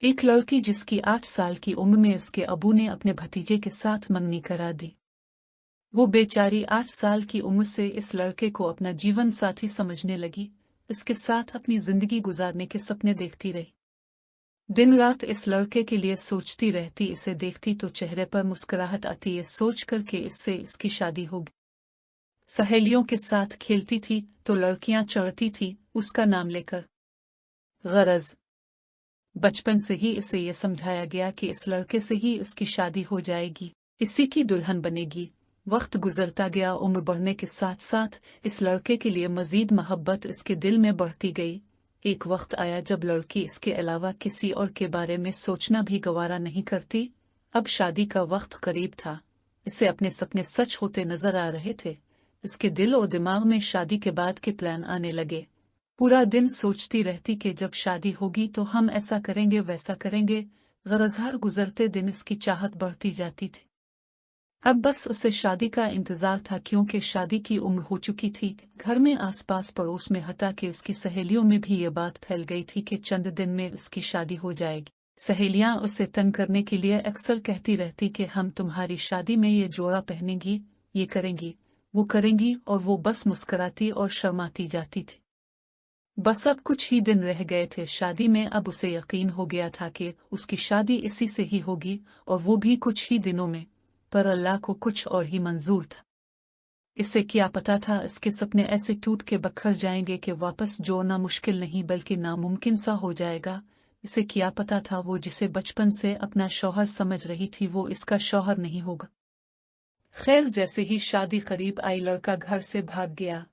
एक लड़की जिसकी 8 साल की उम्र में उसके अबू ने अपने भतीजे के साथ मंगनी करा दी। वो बेचारी 8 साल की उम्र से इस लड़के को अपना जीवन साथी समझने लगी, इसके साथ अपनी जिंदगी गुजारने के सपने देखती रही। दिन रात इस लड़के के लिए सोचती रहती, इसे देखती तो चेहरे पर मुस्कुराहट आती, ये सोच कर के इससे इसकी शादी होगी। सहेलियों के साथ खेलती थी तो लड़कियां चढ़ती थी उसका नाम लेकर। गरज बचपन से ही इसे ये समझाया गया कि इस लड़के से ही इसकी शादी हो जाएगी, इसी की दुल्हन बनेगी। वक्त गुजरता गया, उम्र बढ़ने के साथ साथ इस लड़के के लिए मजीद मोहब्बत इसके दिल में बढ़ती गई। एक वक्त आया जब लड़की इसके अलावा किसी और के बारे में सोचना भी गवारा नहीं करती। अब शादी का वक्त करीब था, इसे अपने सपने सच होते नजर आ रहे थे। इसके दिल और दिमाग में शादी के बाद के प्लान आने लगे। पूरा दिन सोचती रहती कि जब शादी होगी तो हम ऐसा करेंगे वैसा करेंगे। गरज हर गुजरते दिन इसकी चाहत बढ़ती जाती थी। अब बस उसे शादी का इंतजार था, क्योंकि शादी की उम्र हो चुकी थी। घर में आसपास पड़ोस में हटा के उसकी सहेलियों में भी ये बात फैल गई थी कि चंद दिन में इसकी शादी हो जाएगी। सहेलियां उसे तंग करने के लिए अक्सर कहती रहती कि हम तुम्हारी शादी में ये जोड़ा पहनेंगी, ये करेंगी, वो करेंगी, और वो बस मुस्कुराती और शर्माती जाती थी। बस अब कुछ ही दिन रह गए थे शादी में। अब उसे यकीन हो गया था कि उसकी शादी इसी से ही होगी, और वो भी कुछ ही दिनों में। पर अल्लाह को कुछ और ही मंजूर था। इसे क्या पता था इसके सपने ऐसे टूट के बखर जाएंगे कि वापस जोड़ना मुश्किल नहीं बल्कि नामुमकिन सा हो जाएगा। इसे क्या पता था वो जिसे बचपन से अपना शौहर समझ रही थी वो इसका शौहर नहीं होगा। खैर, जैसे ही शादी करीब आई लड़का घर से भाग गया।